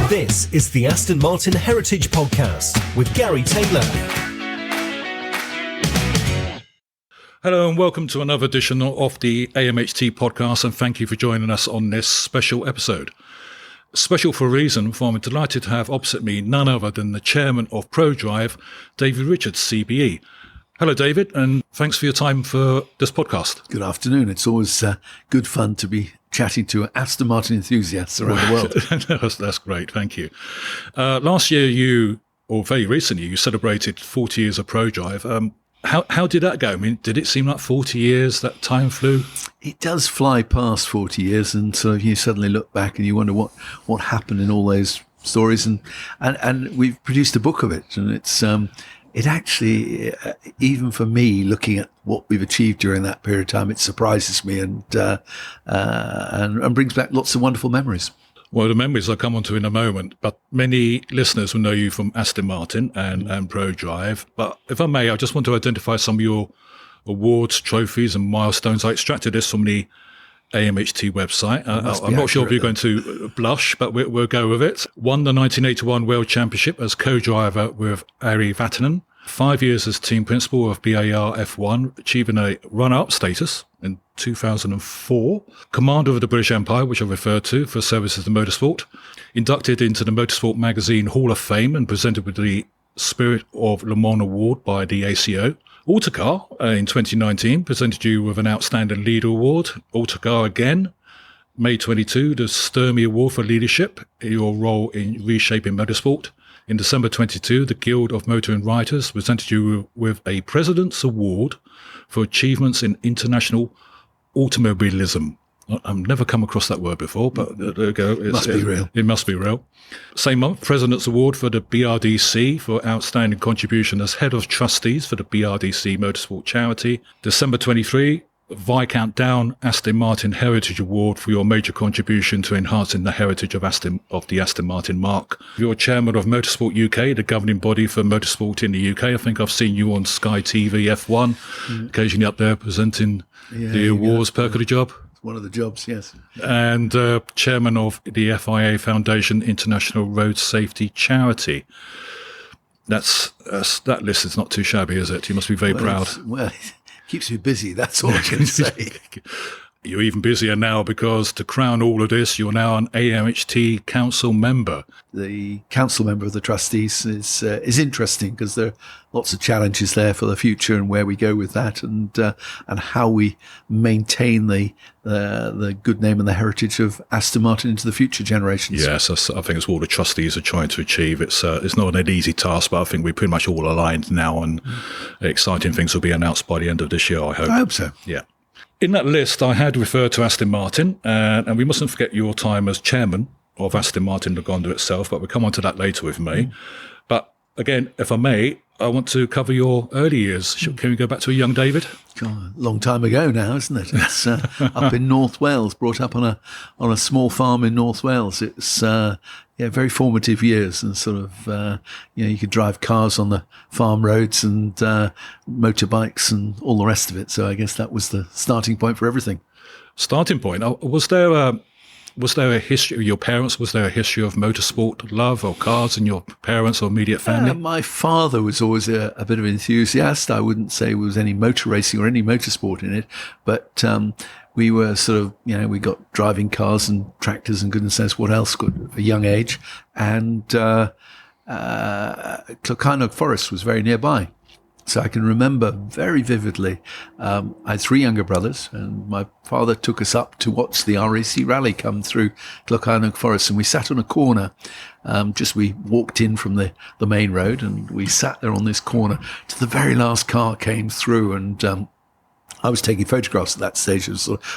This is the Aston Martin Heritage Podcast with Garry Taylor. Hello and welcome to another edition of the AMHT Podcast, and thank you for joining us on this special episode. Special for a reason, for I'm delighted to have opposite me none other than the chairman of Prodrive, David Richards CBE. Hello, David, and thanks for your time for this podcast. Good afternoon. It's always good fun to be chatting to Aston Martin enthusiasts around the world. That's great. Thank you. Last year, very recently, you celebrated 40 years of Prodrive. How did that go? I mean, did it seem like 40 years that time flew? It does fly past 40 years, and so you suddenly look back and you wonder what happened in all those stories. And we've produced a book of it, and it's it actually, even for me, looking at what we've achieved during that period of time, it surprises me and brings back lots of wonderful memories. Well, the memories I'll come on to in a moment, but many listeners will know you from Aston Martin and Prodrive. But if I may, I just want to identify some of your awards, trophies and milestones. I extracted this from the AMHT website. I'm not sure if you're going to blush, but we'll go with it. Won the 1981 World Championship as co-driver with Garry Taylor. 5 years as team principal of BAR F1, achieving a runner-up status in 2004. Commander of the British Empire, which I referred to for services to motorsport. Inducted into the Motorsport Magazine Hall of Fame and presented with the Spirit of Le Mans Award by the ACO. Autocar in 2019 presented you with an Outstanding Leader Award. Autocar again. May 22, the Sturmey Award for Leadership, your role in reshaping motorsport. In December 22, the Guild of Motoring Writers presented you with a President's Award for achievements in international automobilism. I've never come across that word before, but there we go. It must be real. It must be real. Same month, President's Award for the BRDC for outstanding contribution as Head of Trustees for the BRDC Motorsport Charity. December 23, Viscount Down Aston Martin Heritage Award for your major contribution to enhancing the heritage of the Aston Martin marque. You're chairman of Motorsport UK, the governing body for motorsport in the UK. I think I've seen you on Sky TV F1, occasionally up there presenting the awards. Perk of the job. One of the jobs, yes. And chairman of the FIA Foundation International Road Safety Charity. That list is not too shabby, is it? You must be very proud. Keeps me busy, that's all I can say. You're even busier now because to crown all of this, you're now an AMHT council member. The council member of the trustees is interesting because there are lots of challenges there for the future and where we go with that and how we maintain the good name and the heritage of Aston Martin into the future generations. Yes, I think it's what the trustees are trying to achieve. It's not an easy task, but I think we're pretty much all aligned now, and exciting things will be announced by the end of this year, I hope. I hope so. Yeah. In that list, I had referred to Aston Martin, and we mustn't forget your time as chairman of Aston Martin Lagonda itself, but we'll come on to that later with me. But again, if I may, I want to cover your early years. Can we go back to a young David? God, a long time ago now, isn't it? It's up in North Wales, brought up on a small farm in North Wales. It's very formative years, and sort of you could drive cars on the farm roads and motorbikes and all the rest of it. So I guess that was the starting point for everything. Starting point. Was there a history of your parents? Was there a history of motorsport love or cars in your parents or immediate family? My father was always a bit of an enthusiast. I wouldn't say there was any motor racing or any motorsport in it, but we were sort of, we got driving cars and tractors and goodness knows what else at a young age. And Clocanog Forest was very nearby. So I can remember very vividly, I had three younger brothers, and my father took us up to watch the RAC rally come through Clocanog Forest, and we sat on a corner. We walked in from the main road, and we sat there on this corner till the very last car came through, and I was taking photographs at that stage.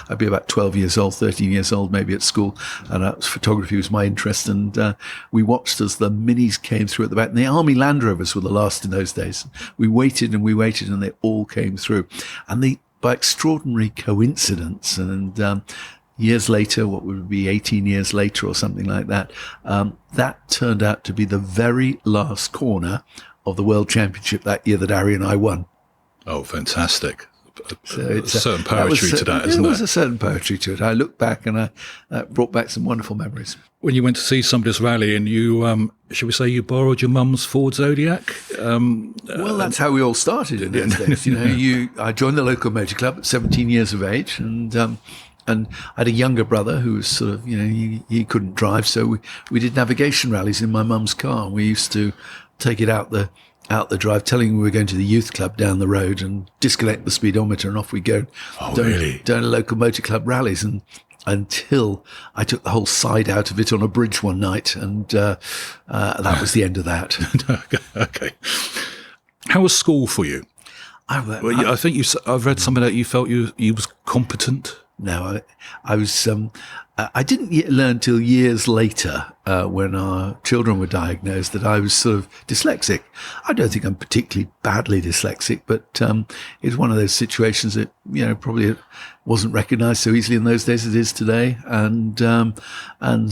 I'd be about 12 years old, 13 years old, maybe at school. And photography was my interest. And we watched as the Minis came through at the back. And the Army Land Rovers were the last in those days. We waited, and they all came through. And by extraordinary coincidence, and years later, what would be 18 years later or something like that, that turned out to be the very last corner of the World Championship that year that Harry and I won. Oh, fantastic. So a certain poetry to that, isn't there? Was there? a certain poetry to it. I look back and that brought back some wonderful memories. When you went to see somebody's rally and you, should we say, you borrowed your mum's Ford Zodiac? Well, that's how we all started in those days. I joined the local motor club at 17 years of age, and I had a younger brother who was sort of, he couldn't drive, so we did navigation rallies in my mum's car. We used to take it out the drive, telling we were going to the youth club down the road and disconnect the speedometer, and off we go. Really? Down local motor club rallies, and until I took the whole side out of it on a bridge one night, and that was the end of that. Okay. How was school for you? I think I've read something that you felt you was competent. No, I was. I didn't learn till years later, when our children were diagnosed, that I was sort of dyslexic. I don't think I'm particularly badly dyslexic, but it's one of those situations that probably wasn't recognised so easily in those days as it is today, and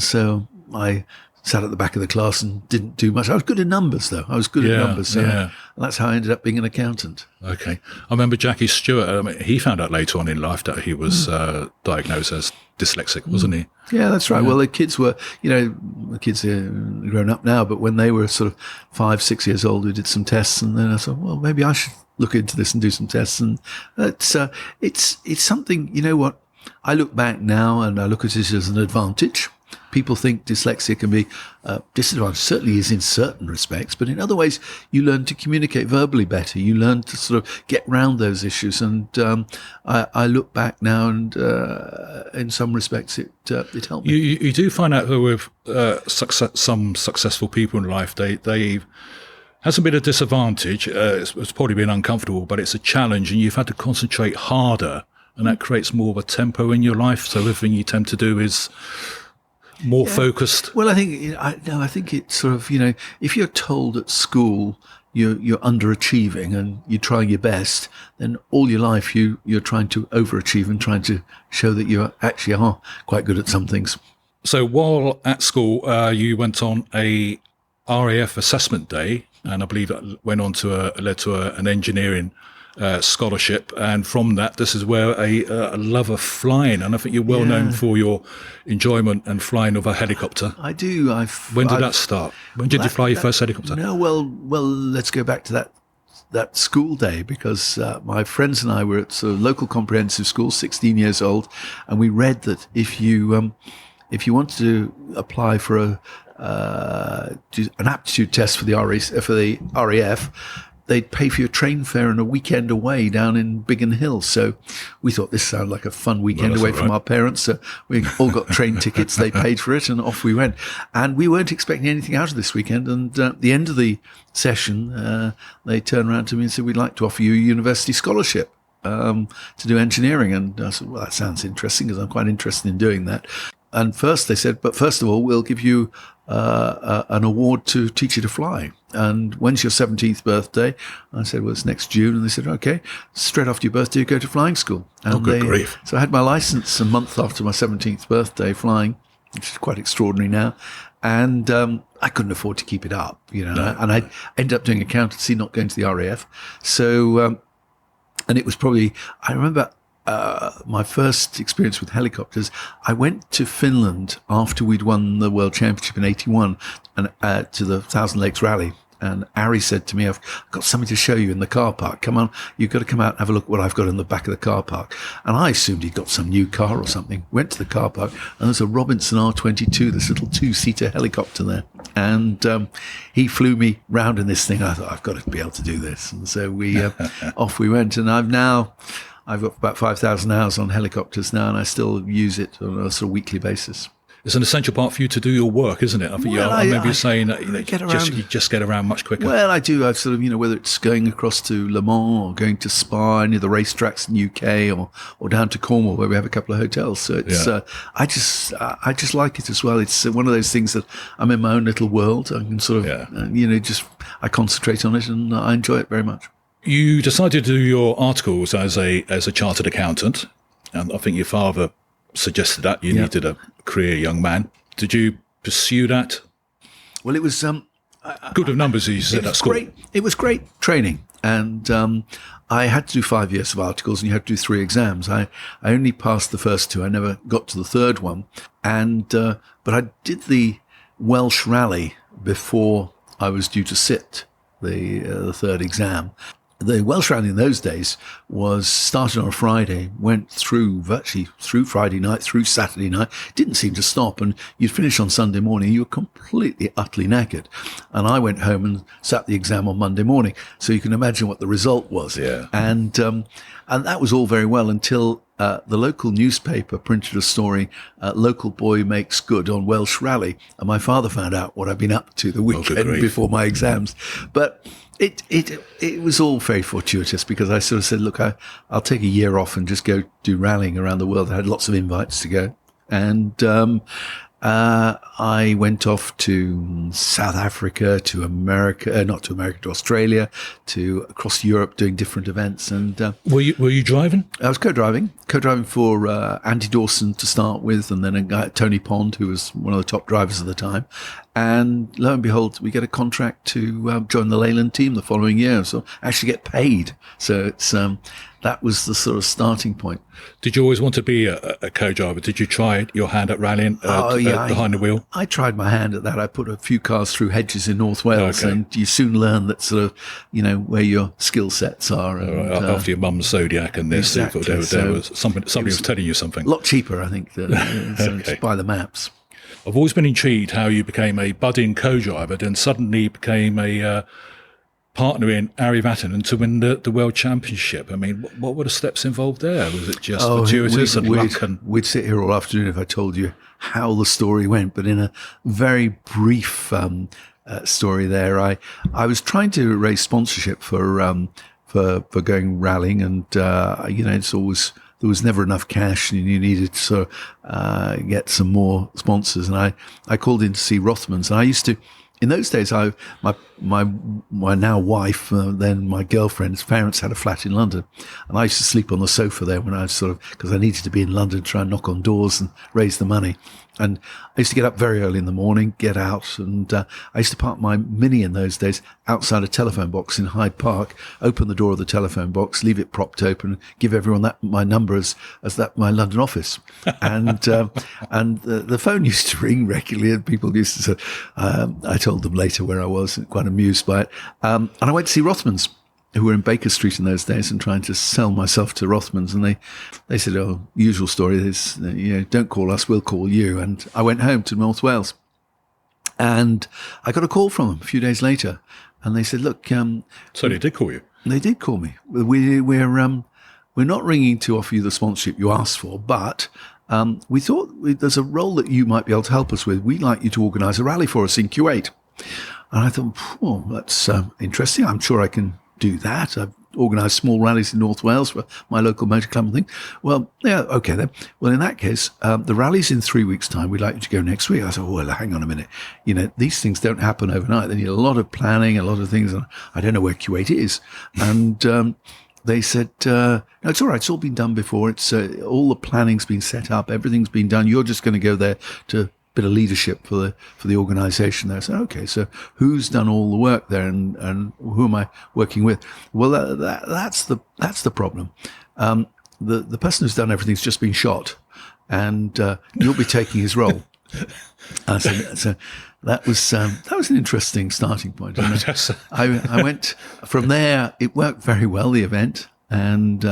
so I sat at the back of the class and didn't do much. I was good in numbers, though. I was good at numbers, so that's how I ended up being an accountant. Okay. I remember Jackie Stewart, he found out later on in life that he was diagnosed as dyslexic, wasn't he? Yeah, that's right. Yeah. Well, the kids were, the kids are grown up now, but when they were sort of 5, 6 years old, we did some tests, and then I thought, well, maybe I should look into this and do some tests. And it's something, what? I look back now and I look at it as an advantage. People think dyslexia can be disadvantaged. Certainly is in certain respects, but in other ways, you learn to communicate verbally better. You learn to sort of get around those issues. And I look back now, and in some respects, it helped me. You do find out that with some successful people in life, they hasn't been a disadvantage. It's probably been uncomfortable, but it's a challenge, and you've had to concentrate harder, and that creates more of a tempo in your life. So everything you tend to do is more focused. Well, I think it's sort of, if you're told at school you're underachieving and you're trying your best, then all your life you're trying to overachieve and trying to show that you actually are quite good at some things. So while at school, you went on a RAF assessment day, and I believe that led to an engineering scholarship, and from that, this is where a love of flying, and I think you're well known for your enjoyment and flying of a helicopter. I do. When did that start? When did you fly your first helicopter? No, well, let's go back to that school day, because my friends and I were at a local comprehensive school, 16 years old, and we read that if you wanted to apply for an aptitude test for the RAF, they'd pay for your train fare and a weekend away down in Biggin Hill. So we thought this sounded like a fun weekend away from our parents. So we all got train tickets, they paid for it, and off we went. And we weren't expecting anything out of this weekend. And at the end of the session, they turned around to me and said, we'd like to offer you a university scholarship to do engineering. And I said, well, that sounds interesting, because I'm quite interested in doing that. And first they said, but first of all, we'll give you an award to teach you to fly. And when's your 17th birthday? I said, well, it's next June. And they said, okay, straight after your birthday, you go to flying school. And good grief. So I had my license a month after my 17th birthday flying, which is quite extraordinary now. And I couldn't afford to keep it up, No. And I ended up doing accountancy, not going to the RAF. So, and it was probably, I remember my first experience with helicopters. I went to Finland after we'd won the World Championship in 81 and to the Thousand Lakes Rally. And Ari said to me, I've got something to show you in the car park. Come on, you've got to come out and have a look at what I've got in the back of the car park. And I assumed he'd got some new car or something. Went to the car park, and there's a Robinson R22, this little 2-seater helicopter there. And he flew me round in this thing. I thought, I've got to be able to do this. And so we off we went. And I've got about 5,000 hours on helicopters now, and I still use it on a sort of weekly basis. It's an essential part for you to do your work, isn't it? I think I remember you saying that you just get around much quicker. Well, I do. I've sort of, whether it's going across to Le Mans or going to Spa, any of the racetracks in the UK, or down to Cornwall where we have a couple of hotels. So it's I just like it as well. It's one of those things that I'm in my own little world. I can sort of I concentrate on it, and I enjoy it very much. You decided to do your articles as a chartered accountant, and I think your father suggested that you needed a career young man. Did you pursue that? Well, it was good with numbers, you said at school. It was great training. And I had to do 5 years of articles, and you had to do 3 exams. I only passed the first 2. I never got to the third one. And but I did the Welsh Rally before I was due to sit the third exam. The Welsh Rally in those days was started on a Friday, went virtually through Friday night, through Saturday night, didn't seem to stop, and you'd finish on Sunday morning, you were completely, utterly knackered. And I went home and sat the exam on Monday morning, so you can imagine what the result was. Yeah. And that was all very well until the local newspaper printed a story, local boy makes good on Welsh Rally, and my father found out what I'd been up to the weekend before my exams. But it was all very fortuitous, because I sort of said, look, I'll take a year off and just go do rallying around the world. I had lots of invites to go. And I went off to South Africa, to America, not to America, to Australia, to across Europe doing different events. And were you driving? I was co-driving for Andy Dawson to start with, and then a guy, Tony Pond, who was one of the top drivers at the time. And lo and behold, we get a contract to join the Leyland team the following year, so actually get paid. So it's that was the sort of starting point. Did you always want to be a co-driver? Did you try your hand at rallying behind the wheel? I tried my hand at that. I put a few cars through hedges in North Wales, and you soon learn that sort of, where your skill sets are. And, after your mum's Zodiac and this, exactly. there was somebody was telling you something. A lot cheaper, I think, to buy the maps. I've always been intrigued how you became a budding co-driver, then suddenly became a partner in Harry Vatanen to win the World Championship. I mean, what were the steps involved there? Was it just fortuitous and luck? We'd sit here all afternoon if I told you how the story went, but in a very brief story there, I was trying to raise sponsorship for going rallying, and it's always, there was never enough cash, and you needed to get some more sponsors. And I called in to see Rothmans, and I used to, in those days, my now wife, then my girlfriend's parents had a flat in London, and I used to sleep on the sofa there when I was because I needed to be in London, try and knock on doors and raise the money. And I used to get up very early in the morning, get out, and I used to park my Mini in those days outside a telephone box in Hyde Park, open the door of the telephone box, leave it propped open, give everyone my number as my London office. And and the phone used to ring regularly, and people used to say, I told them later where I was, quite amused by it. And I went to see Rothmans, who were in Baker Street in those days, and trying to sell myself to Rothmans. And they said, usual story is, don't call us, we'll call you. And I went home to North Wales, and I got a call from them a few days later, and they said, look, so they did call you? They did call me. We're not ringing to offer you the sponsorship you asked for, but we thought there's a role that you might be able to help us with. We'd like you to organise a rally for us in Kuwait. And I thought, that's interesting. I'm sure I can do that. I've organised small rallies in North Wales for my local motor club and things. Well, yeah, okay then. Well, in that case, the rally's in 3 weeks' time. We'd like you to go next week. I said, well, hang on a minute. These things don't happen overnight. They need a lot of planning, a lot of things. And I don't know where Kuwait is. And they said, no, it's all right. It's all been done before. It's all the planning's been set up. Everything's been done. You're just going to go there to bit of leadership for the organisation there. So, okay, so who's done all the work there, and who am I working with? Well, that's the problem. The person who's done everything's just been shot, and you'll be taking his role. So that was an interesting starting point. I went from there. It worked very well, the event. And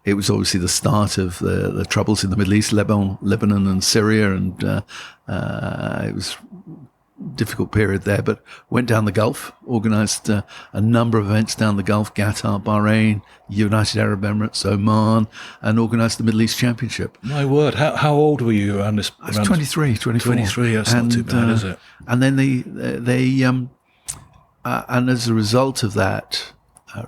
it was obviously the start of the troubles in the Middle East, Lebanon and Syria, and it was a difficult period there. But went down the Gulf, organised a number of events down the Gulf, Qatar, Bahrain, United Arab Emirates, Oman, and organised the Middle East Championship. My word, how old were you around this? I was 23, 24. 23, that's not too bad, is it? And then they and as a result of that,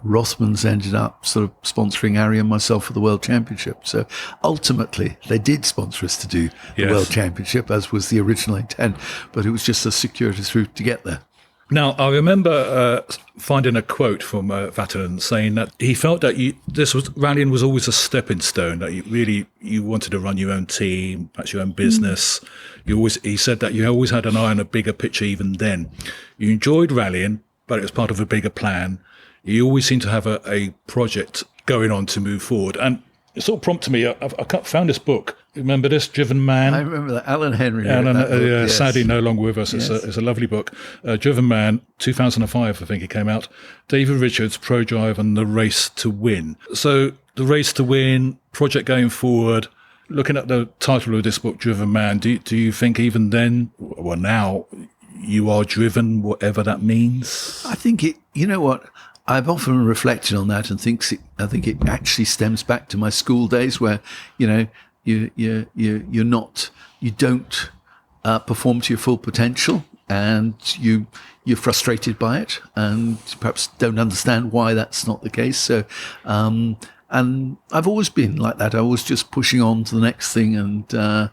Rothmans ended up sort of sponsoring Harry and myself for the World Championship. So ultimately, they did sponsor us to do the World Championship, as was the original intent, but it was just a circuitous route to get there. Now, I remember finding a quote from Vatanen saying that he felt that rallying was always a stepping stone, that you wanted to run your own team, perhaps your own business. He said that you always had an eye on a bigger picture even then. You enjoyed rallying, but it was part of a bigger plan. you always seem to have a project going on to move forward. And it sort of prompted me, I found this book. Remember this, Driven Man? I remember that. Alan Henry. Yes. Sadly no longer with us. Yes. It's a lovely book. Driven Man, 2005, I think it came out. David Richards, Prodrive and The Race to Win. So The Race to Win, project going forward. Looking at the title of this book, Driven Man, do you think even then, well now, you are driven, whatever that means? I think you know what? I've often reflected on that and I think it actually stems back to my school days where, you don't perform to your full potential and you're frustrated by it and perhaps don't understand why that's not the case. So, and I've always been like that. I was just pushing on to the next thing. And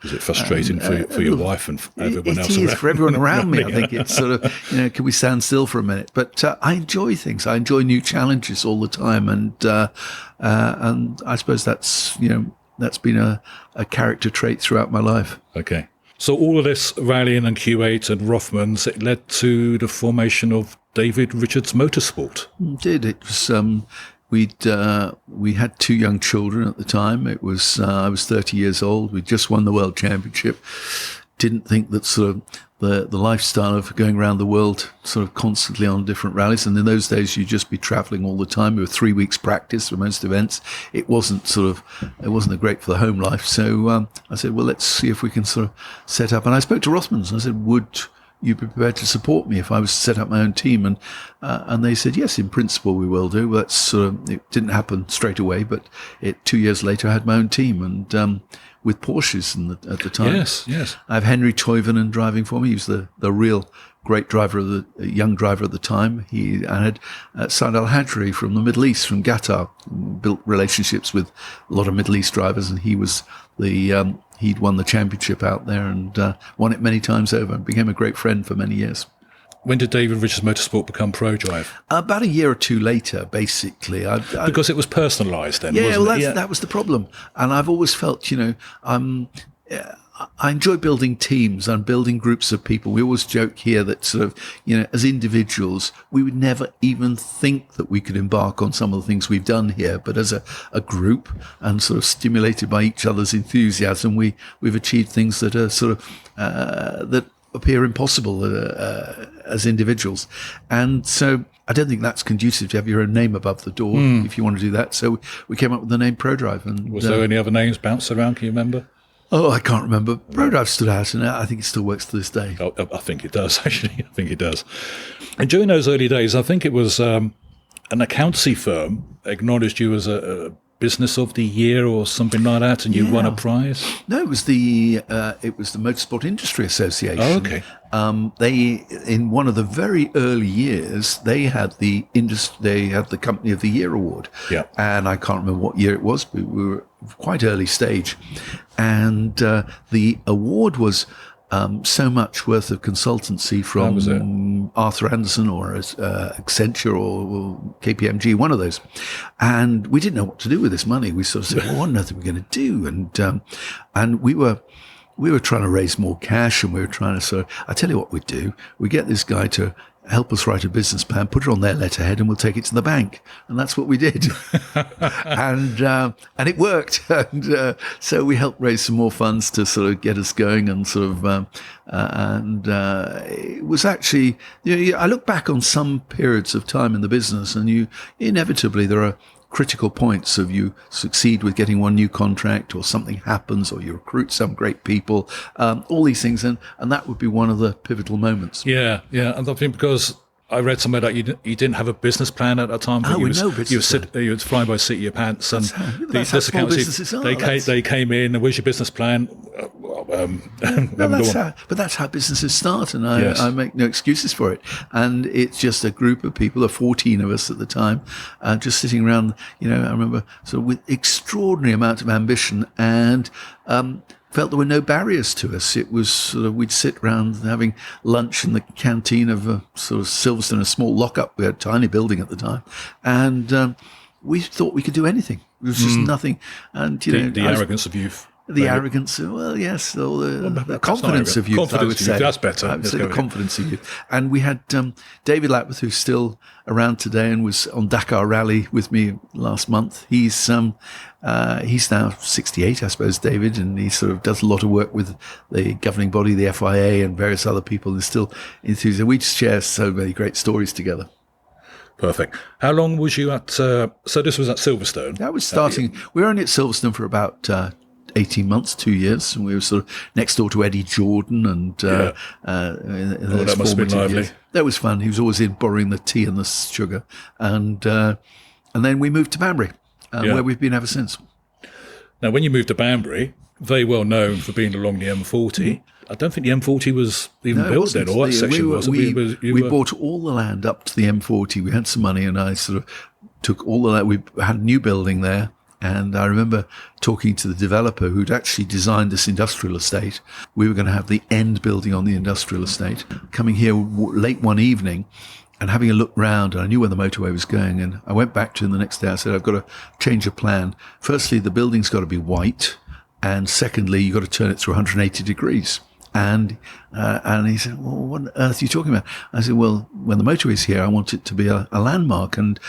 is it frustrating for your wife and everyone else? It is for everyone around me. I think it's sort of, can we stand still for a minute? But I enjoy things. I enjoy new challenges all the time, and I suppose that's been a character trait throughout my life. Okay. So all of this rallying and Q8 and Rothmans, it led to the formation of David Richards Motorsport. It did. It was. We had 2 young children at the time. It was I was 30 years old. We'd just won the World Championship. Didn't think that sort of the lifestyle of going around the world sort of constantly on different rallies. And in those days, you'd just be traveling all the time. We were 3 weeks practice for most events. It wasn't great for the home life. So I said, well, let's see if we can sort of set up. And I spoke to Rothmans and I said, would you be prepared to support me if I was to set up my own team? And they said, yes, in principle, we will do. That's sort of, it didn't happen straight away, but 2 years later, I had my own team and with Porsches at the time. Yes. I have Henry Toivonen driving for me. He was the real great driver young driver at the time. I had Saad Al-Hadri from the Middle East, from Qatar, built relationships with a lot of Middle East drivers, and he was he'd won the championship out there and won it many times over and became a great friend for many years. When did David Richards Motorsport become Prodrive? About a year or two later, basically. Because it was personalised then, wasn't it? That was the problem. And I've always felt, I enjoy building teams and building groups of people. We always joke here that sort of, as individuals, we would never even think that we could embark on some of the things we've done here. But as a group and sort of stimulated by each other's enthusiasm, we've achieved things that are sort of, that appear impossible as individuals. And so I don't think that's conducive to have your own name above the door if you want to do that. So we came up with the name Prodrive. And was there any other names bounced around? Can you remember? Oh, I can't remember. Prodrive stood out, and I think it still works to this day. Oh, I think it does, actually. I think it does. And during those early days, I think it was an accountancy firm acknowledged you as a Business of the Year or something like that, and you won a prize? No, it was the Motorsport Industry Association. Oh, okay. They, in one of the very early years, they had the Company of the Year award. Yeah. And I can't remember what year it was, but we were quite early stage. And the award was so much worth of consultancy from Arthur Anderson or Accenture or KPMG, one of those. And we didn't know what to do with this money. We sort of said, well, what on earth are we going to do? And we were trying to raise more cash, and we were trying to sort of, I tell you what we'd do. We get this guy to help us write a business plan, put it on their letterhead, and we'll take it to the bank. And that's what we did. and it worked. And so we helped raise some more funds to sort of get us going, and sort of, it was actually, I look back on some periods of time in the business, and inevitably there are critical points of you succeed with getting one new contract, or something happens, or you recruit some great people, all these things, and that would be one of the pivotal moments. Yeah, and I think because I read somewhere that you didn't have a business plan at that time. No business plan. You were flying by the seat of your pants, and that's how small businesses are. They came in, and where's your business plan? That's how businesses start, and I make no excuses for it. And it's just a group of people, there were 14 of us at the time, just sitting around, I remember, sort of with extraordinary amount of ambition, and felt there were no barriers to us. It was sort of, we'd sit around having lunch in the canteen of sort of Silverstone, a small lockup. We had a tiny building at the time, and we thought we could do anything. It was just nothing. And the arrogance of youth. The arrogance, well, yes, or the that's confidence not of youth, I would confidence of youth, say. that's better. I would Let's say go the with confidence of youth. And we had David Lapworth, who's still around today and was on Dakar Rally with me last month. He's now 68, I suppose, David, and he sort of does a lot of work with the governing body, the FIA, and various other people, and still enthusiastic. We just share so many great stories together. Perfect. How long was you at? So this was at Silverstone. That was starting. We were only at Silverstone for about 18 months, 2 years, and we were sort of next door to Eddie Jordan, and in those that must have been formative lively. years. That was fun. He was always in borrowing the tea and the sugar, and then we moved to Banbury, where we've been ever since. Now, when you moved to Banbury, very well known for being along the M40. I don't think the M40 was even built then, or that section was. We bought all the land up to the M40. We had some money, and I sort of took all the land. We had a new building there. And I remember talking to the developer who'd actually designed this industrial estate. We were going to have the end building on the industrial estate. Coming here late one evening and having a look round, and I knew where the motorway was going. And I went back to him the next day. I said, I've got to change the plan. Firstly, the building's got to be white. And secondly, you've got to turn it through 180 degrees. And he said, well, what on earth are you talking about? I said, well, when the motorway's here, I want it to be a landmark, and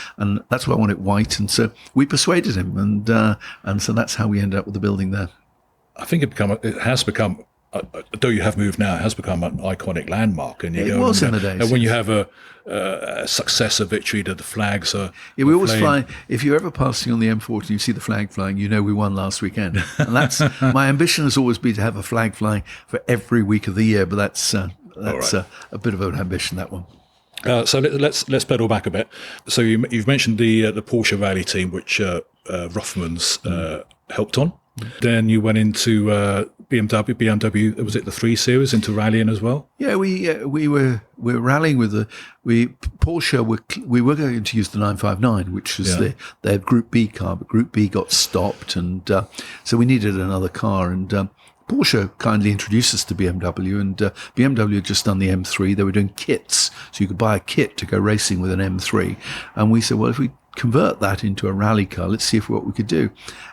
that's why I want it white. And so we persuaded him, and so that's how we ended up with the building there. I think it has become, though you have moved now, it has become an iconic landmark. And it was in the days. And when you have a success, a victory, that the flags are. Yeah, we always fly. If you're ever passing on the M40 and you see the flag flying, you know we won last weekend. And that's my ambition has always been to have a flag flying for every week of the year. But that's right. A bit of an ambition, that one. So let's pedal back a bit. So you've mentioned the Porsche Rally team, which Rothmans helped on. Then you went into BMW. Was it the 3 Series into rallying as well? Yeah, we were rallying with Porsche. We were going to use the 959, which was their Group B car, but Group B got stopped, and so we needed another car. And Porsche kindly introduced us to BMW, and BMW had just done the M3. They were doing kits, so you could buy a kit to go racing with an M3. And we said, well, if we convert that into a rally car, let's see what we could do.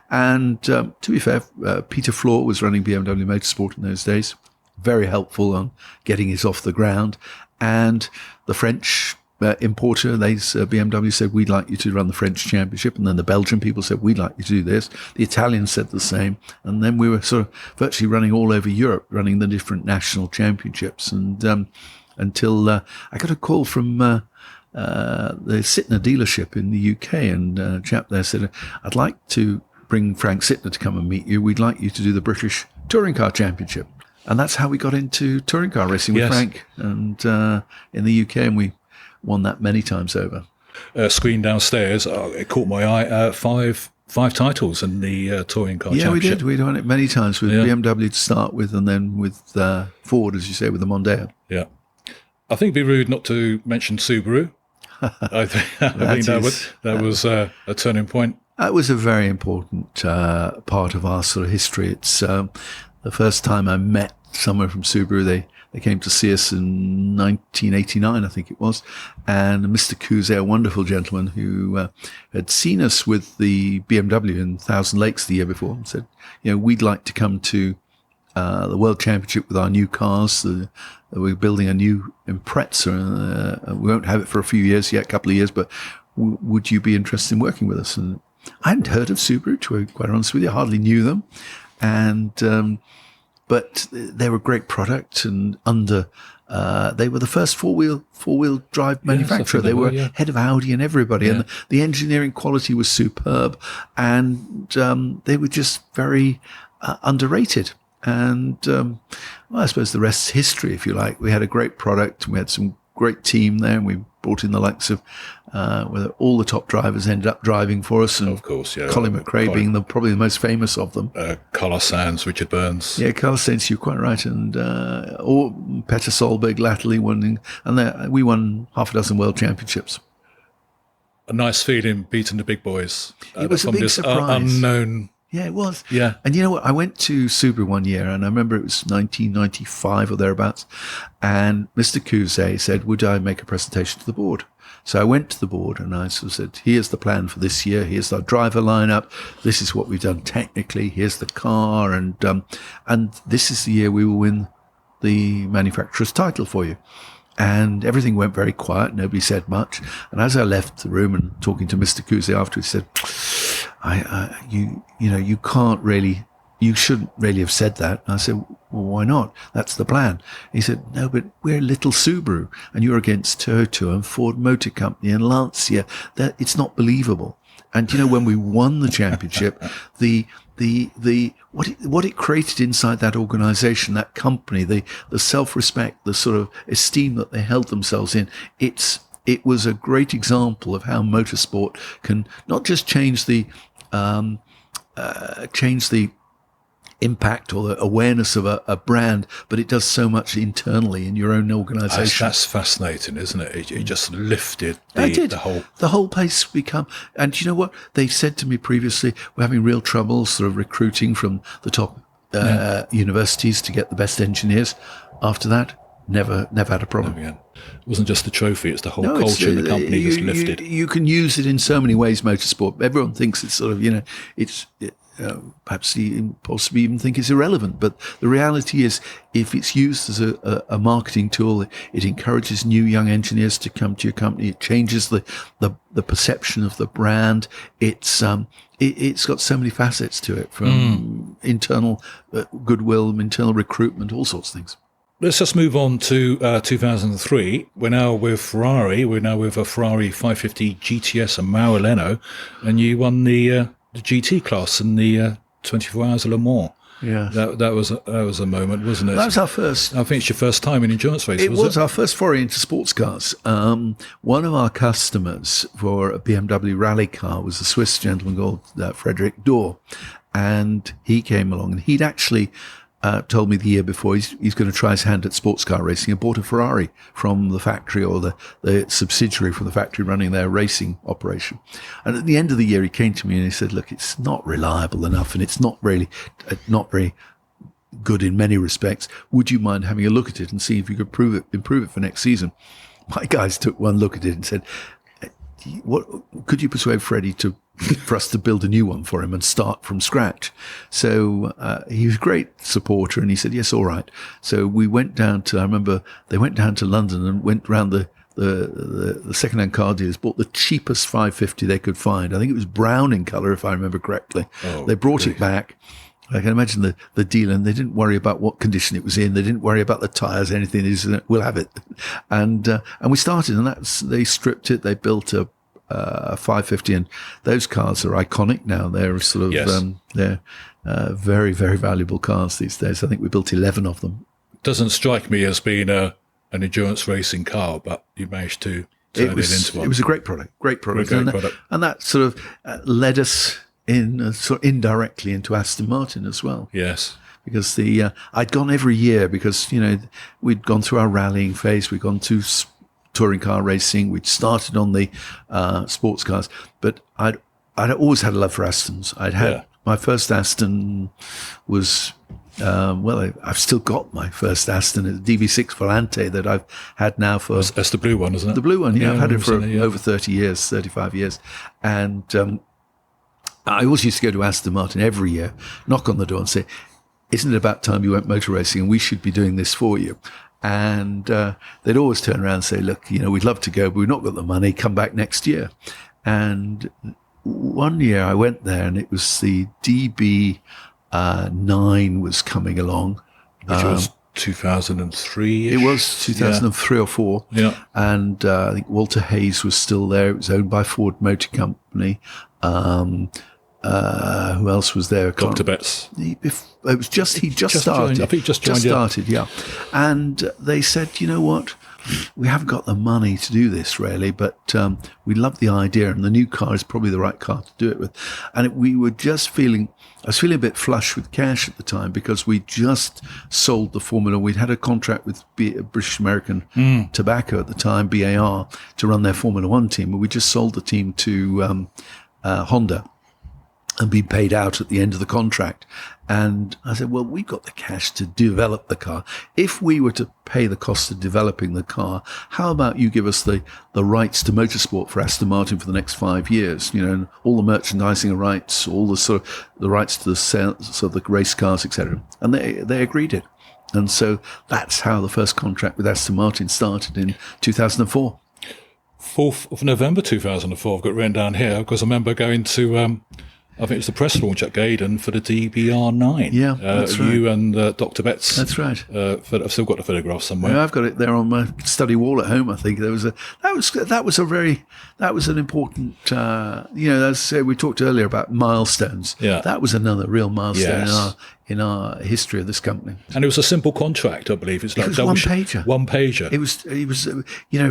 And to be fair, Peter Floor was running BMW Motorsport in those days, very helpful on getting it off the ground. And the French importer, BMW said, we'd like you to run the French Championship. And then the Belgian people said, we'd like you to do this. The Italians said the same. And then we were sort of virtually running all over Europe, running the different national championships. And until I got a call from the Sytner dealership in the UK, and a chap there said, I'd like to bring Frank Sytner to come and meet you. We'd like you to do the British Touring Car Championship. And that's how we got into touring car racing with Frank, and in the UK, and we won that many times over. Screen downstairs, it caught my eye, five titles in the touring car championship. Yeah, we did. We'd won it many times with BMW to start with, and then with Ford, as you say, with the Mondeo. Yeah. I think it'd be rude not to mention Subaru. I think that was a turning point. That was a very important part of our sort of history. It's the first time I met someone from Subaru. They came to see us in 1989, I think it was. And Mr. Kuze, a wonderful gentleman who had seen us with the BMW in Thousand Lakes the year before, and said, we'd like to come to the World Championship with our new cars. We're building a new Impreza. We won't have it for a few years yet, a couple of years, but would you be interested in working with us? And I hadn't heard of Subaru, to be quite honest with you. I hardly knew them. And but they were a great product, and they were the first four-wheel drive manufacturer. They were ahead of Audi and everybody, and the engineering quality was superb, and they were just very underrated. And I suppose the rest's history, if you like. We had a great product, and we had some great team there, and we brought in the likes of where all the top drivers ended up driving for us, and of course, Colin McRae being probably the most famous of them. Carlos Sainz, Richard Burns. Yeah, Carlos Sainz, you're quite right, and Petter Solberg latterly won, and we won half a dozen world championships. A nice feeling beating the big boys. It was from a big this surprise. Unknown Yeah, it was. Yeah. And you know what? I went to Subaru one year, and I remember it was 1995 or thereabouts. And Mr. Kuze said, would I make a presentation to the board? So I went to the board and I sort of said, here's the plan for this year. Here's our driver lineup. This is what we've done technically. Here's the car. And this is the year we will win the manufacturer's title for you. And everything went very quiet. Nobody said much. And as I left the room and talking to Mr. Kuze afterwards, he said, you can't really, you shouldn't really have said that. And I said, well, why not? That's the plan. He said, no, but we're little Subaru and you're against Toto and Ford Motor Company and Lancia. It's not believable. And when we won the championship, what it created inside that organization, that company, the self-respect, the sort of esteem that they held themselves in, it was a great example of how motorsport can not just change the impact or the awareness of a brand, but it does so much internally in your own organization. That's fascinating, isn't it? It just lifted the whole place become. And you know what? They said to me previously, we're having real trouble sort of recruiting from the top universities to get the best engineers. After that, never had a problem. It wasn't just the trophy, it's the whole culture in the company just lifted. You can use it in so many ways, motorsport. Everyone thinks it's sort of, perhaps possibly even think it's irrelevant. But the reality is, if it's used as a marketing tool, it encourages new young engineers to come to your company. It changes the perception of the brand. It's got so many facets to it, from internal goodwill, internal recruitment, all sorts of things. Let's just move on to 2003. We're now with Ferrari. We're now with a Ferrari 550 GTS and Maranello, and you won the GT class in the 24 Hours of Le Mans. Yeah, that was a moment, wasn't it? That was our first. I think it's your first time in endurance racing. It was our first foray into sports cars. One of our customers for a BMW rally car was a Swiss gentleman called Frederick Dorr, and he came along and he'd actually told me the year before he's going to try his hand at sports car racing and bought a Ferrari from the factory, or the subsidiary from the factory running their racing operation. And at the end of the year, he came to me and he said, look, it's not reliable enough and it's not very good in many respects. Would you mind having a look at it and see if you could improve it for next season? My guys took one look at it and said, what could you persuade Freddie for us to build a new one for him and start from scratch? So he was a great supporter, and he said, yes, all right. So we went down to, I remember they went down to London and went round the second-hand car dealers, bought the cheapest 550 they could find. I think it was brown in colour, if I remember correctly. They brought it back. I can imagine the dealer, and they didn't worry about what condition it was in. They didn't worry about the tyres, anything. They just said, we'll have it. And we started, and they stripped it. They built a 550, and those cars are iconic now. They're sort of they're very, very valuable cars these days. I think we built 11 of them. Doesn't strike me as being an endurance racing car, but you managed to turn it into one. It was a great product. And that sort of led us in sort of indirectly into Aston Martin as well. Yes. Because I'd gone every year because, we'd gone through our rallying phase. We'd gone to touring car racing. We'd started on the sports cars, but I'd always had a love for Astons. I'd had my first Aston was, I've still got my first Aston, a DV6 Volante that I've had now for... That's the blue one, isn't it? The blue one, yeah. I've had it for over 30 years, 35 years. And I always used to go to Aston Martin every year, knock on the door and say, isn't it about time you went motor racing and we should be doing this for you? And they'd always turn around and say, look, we'd love to go, but we've not got the money, come back next year. And one year I went there and it was the DB9 was coming along. Which was 2003? It was 2003 or 4. Yeah. And I think Walter Hayes was still there. It was owned by Ford Motor Company. Who else was there? Dr. Betts. He just started. Joined. I think he just joined. Yeah. And they said, you know what? We haven't got the money to do this really, but we love the idea, and the new car is probably the right car to do it with. And we were just I was feeling a bit flush with cash at the time because we just sold the Formula. We'd had a contract with British American Tobacco at the time, BAR, to run their Formula One team, but we just sold the team to Honda. and be paid out at the end of the contract. And I said, well, we've got the cash to develop the car. If we were to pay the cost of developing the car, how about you give us the rights to motorsport for Aston Martin for the next 5 years? You know, and all the merchandising rights, all the sort of the rights to the sales of the race cars, etc. And they agreed it. And so that's how the first contract with Aston Martin started in 2004. 4th of November 2004, I've got written down here, because I remember going to, I think it was the press launch at Gaydon for the DBR9. Yeah, that's right. You and Dr. Betts. That's right. I've still got the photograph somewhere. Yeah, I've got it there on my study wall at home. I think that was an important. As we talked earlier about milestones. Yeah, that was another real milestone in our history of this company. And it was a simple contract, I believe. It was one pager. One pager. It was.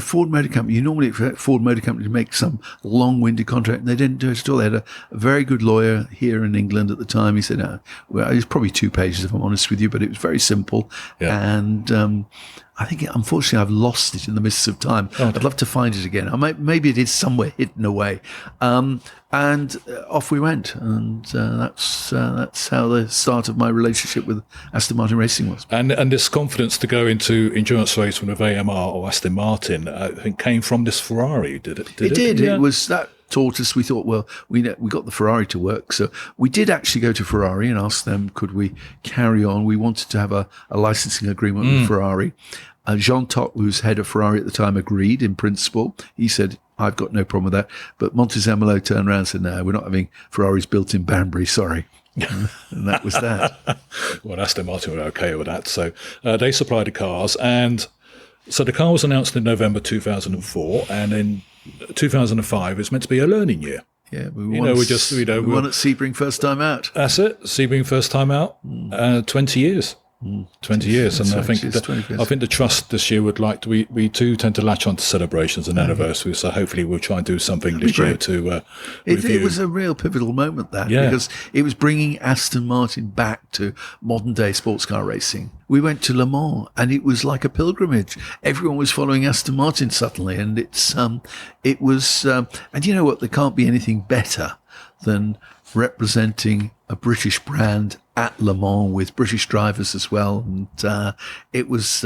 Ford Motor Company. You normally expect Ford Motor Company to make some long-winded contract, and they didn't do it at all. They had a very good lawyer here in England at the time. He said, well, it was probably 2 pages, if I'm honest with you, but it was very simple. Yeah. And I think, unfortunately, I've lost it in the mists of time. Oh, I'd love to find it again. Maybe it is somewhere hidden away. And off we went. And that's how the start of my relationship with Aston Martin Racing was. And this confidence to go into endurance racing with AMR or Aston Martin, I think, came from this Ferrari, did it? It did. Yeah. It was that taught us. We thought, well, we got the Ferrari to work, so we did actually go to Ferrari and ask them, could we carry on? We wanted to have a licensing agreement with Ferrari. Jean Todt, who's head of Ferrari at the time, agreed in principle. He said, I've got no problem with that. But Montezemolo turned around and said, no, we're not having Ferraris built in Banbury, sorry. And that was that. Well, Aston Martin were okay with that. So they supplied the cars. And so the car was announced in November 2004. And in 2005, it's meant to be a learning year. Yeah, we won at Sebring first time out. That's it. Sebring first time out. 20 years. 20 years, and I think the trust this year would like to. We too tend to latch on to celebrations and anniversaries, so hopefully we'll try and do something this year to review. It was a real pivotal moment, because it was bringing Aston Martin back to modern day sports car racing. We went to Le Mans, and it was like a pilgrimage. Everyone was following Aston Martin suddenly, and it was, and you know what? There can't be anything better than representing a British brand at Le Mans with British drivers as well, and it was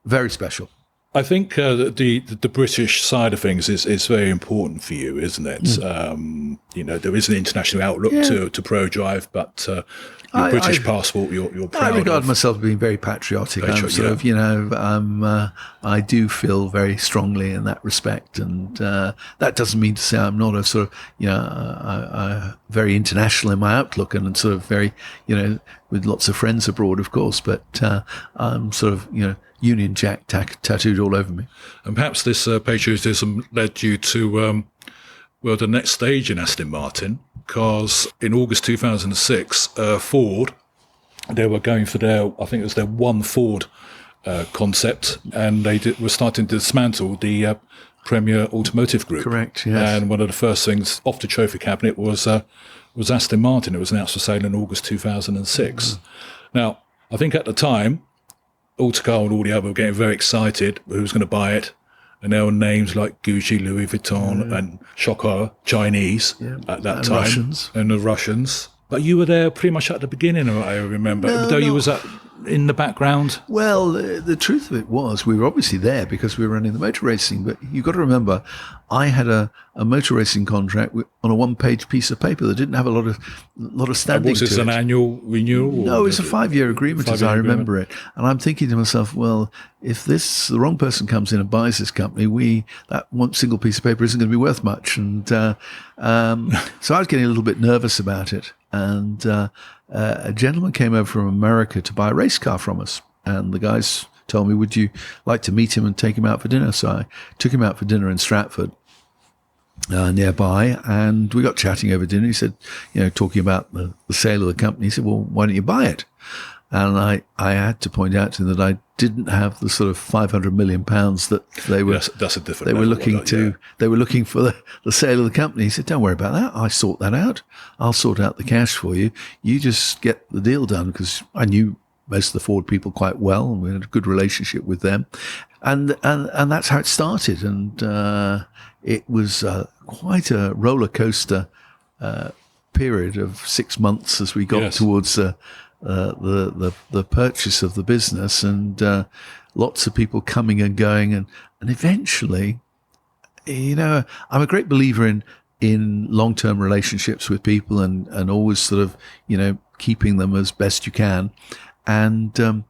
very special. I think the British side of things is very important for you, isn't it? There is an international outlook to Prodrive, but your British passport, you're proud I regard of. myself as being very patriotic. I do feel very strongly in that respect, and that doesn't mean to say I'm not a sort of, very international in my outlook, and sort of very, with lots of friends abroad, of course, but I'm sort of, Union Jack tattooed all over me. And perhaps this patriotism led you to, the next stage in Aston Martin, because in August 2006, Ford, they were going for their One Ford concept, and they were starting to dismantle the Premier Automotive Group. Correct, yes. And one of the first things off the trophy cabinet was Aston Martin. It was announced for sale in August 2006. Now, I think at the time, Autocar and all the other were getting very excited who's going to buy it. And there were names like Gucci, Louis Vuitton, and Chopard, Chinese at that time. Russians. And the Russians. But you were there pretty much at the beginning, I remember, you was in the background. Well, the truth of it was we were obviously there because we were running the motor racing. But you've got to remember, I had a motor racing contract on a one-page piece of paper that didn't have a lot of standing. Was this an annual renewal? No, it's a 5-year agreement, as I remember it. And I'm thinking to myself, well, if the wrong person comes in and buys this company, that one single piece of paper isn't going to be worth much. And so I was getting a little bit nervous about it. And a gentleman came over from America to buy a race car from us. And the guys told me, would you like to meet him and take him out for dinner? So I took him out for dinner in Stratford. Nearby, and we got chatting over dinner. He said, talking about the sale of the company, he said, well, why don't you buy it? And I had to point out to him that I didn't have the sort of £500 million that they were. That's a different. They were looking They were looking for the sale of the company. He said, "Don't worry about that. I sort that out. I'll sort out the cash for you. You just get the deal done." Because I knew most of the Ford people quite well, and we had a good relationship with them, and that's how it started. And it was quite a roller coaster period of 6 months as we got towards the purchase of the business, and lots of people coming and going, and eventually, I'm a great believer in long-term relationships with people, and always sort of keeping them as best you can, and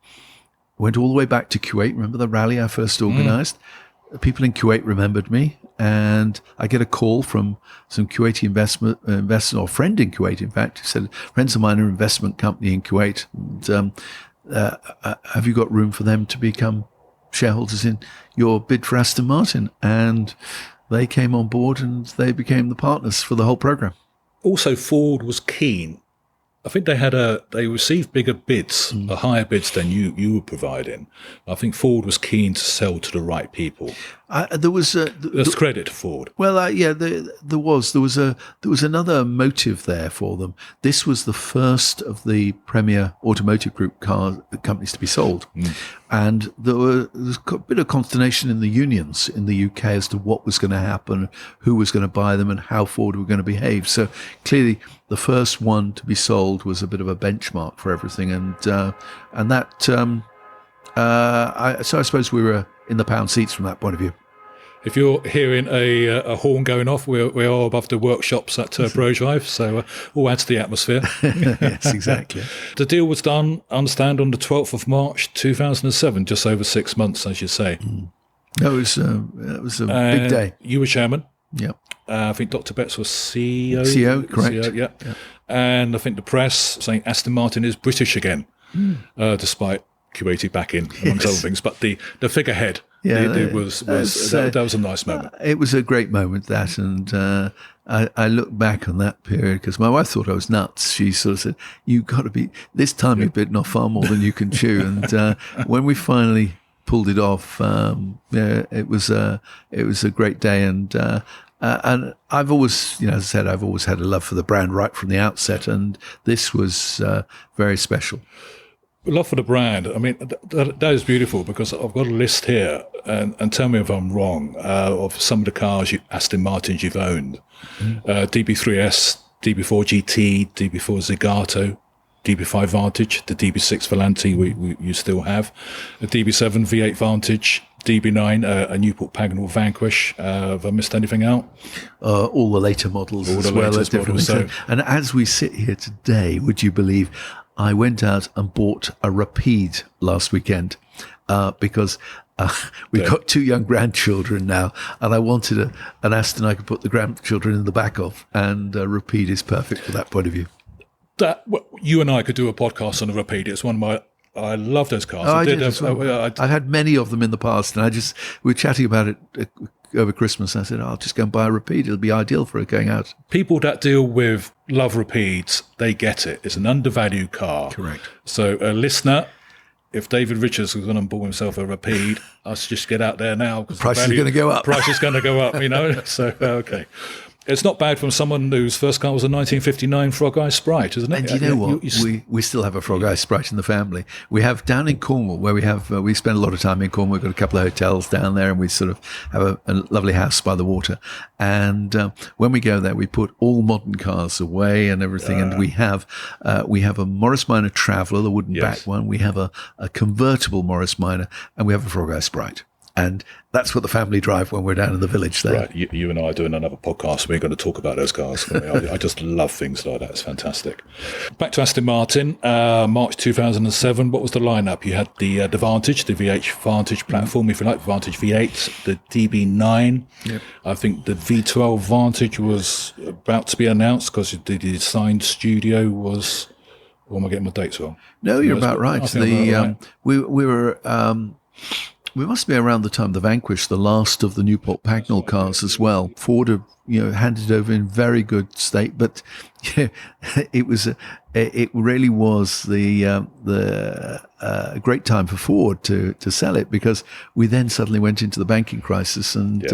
went all the way back to Kuwait. Remember the rally I first organised? People in Kuwait remembered me, and I get a call from some Kuwaiti investor, or friend in Kuwait, in fact, who said, friends of mine are an investment company in Kuwait, and have you got room for them to become shareholders in your bid for Aston Martin? And they came on board, and they became the partners for the whole program. Also, Ford was keen. I think they received bigger bids, higher bids than you were providing. I think Ford was keen to sell to the right people. There's credit to Ford. Well, there was another motive there for them. This was the first of the premier automotive group car companies to be sold, and there was a bit of consternation in the unions in the UK as to what was going to happen, who was going to buy them, and how Ford were going to behave. So clearly, the first one to be sold was a bit of a benchmark for everything, and that. So I suppose we were in the pound seats from that point of view. If you're hearing a horn going off, we are above the workshops at Prodrive, so all adds to the atmosphere. Yes, exactly. The deal was done, I understand, on the 12th of March 2007, just over 6 months, as you say. It was a big day. You were chairman. Yeah. I think Dr. Betts was CEO. CEO, correct. CEO, yeah. And I think the press saying Aston Martin is British again, despite Kuwaiti backing, amongst other things. But the figurehead, that was a nice moment. It was a great moment, that, and I look back on that period because my wife thought I was nuts. She sort of said, "You've got to be, this time you've bitten off far more than you can chew." And when we finally pulled it off, it was a great day, and I've always, as I said, I've always had a love for the brand right from the outset, and this was very special. Love for the brand. I mean, that is beautiful, because I've got a list here, and tell me if I'm wrong, of some of the cars, Aston Martins you've owned. DB3S, DB4 GT, DB4 Zagato, DB5 Vantage, the DB6 Volante you still have, a DB7 V8 Vantage, DB9, a Newport Pagnell Vanquish. Have I missed anything out? All the later models as well. And as we sit here today, would you believe, I went out and bought a Rapide last weekend because we've got 2 young grandchildren now, and I wanted an Aston I could put the grandchildren in the back of, and Rapide is perfect from that point of view. You and I could do a podcast on a Rapide. It's one of I love those cars. I've had many of them in the past, and we were chatting about it over Christmas. I said, I'll just go and buy a Rapide. It'll be ideal for going out. People that deal with love Rapides, they get it. It's an undervalued car. Correct. So a listener, if David Richards was going to buy himself a Rapide, I'll just get out there now. The price is going to go up. Price is going to go up, So, okay. It's not bad from someone whose first car was a 1959 Frog Eye Sprite, isn't it? And you know what? We still have a Frog Eye Sprite in the family. We have down in Cornwall, where we spend a lot of time in Cornwall. We've got a couple of hotels down there, and we sort of have a lovely house by the water. And when we go there, we put all modern cars away and everything. And we have a Morris Minor Traveller, the wooden back one. We have a convertible Morris Minor, and we have a Frog Eye Sprite. And that's what the family drive when we're down in the village there. Right, you and I are doing another podcast. We're going to talk about those cars. I just love things like that. It's fantastic. Back to Aston Martin, March 2007. What was the lineup? You had the Vantage, the V8 Vantage platform, if you like, Vantage V8, the DB9. Yep. I think the V12 Vantage was about to be announced because the design studio was... Or am I getting my dates wrong? No, you're about right. We were... we must be around the time of the Vanquish, the last of the Newport Pagnell cars as well. Ford had, handed over in very good state, but it really was the great time for Ford to sell it, because we then suddenly went into the banking crisis, and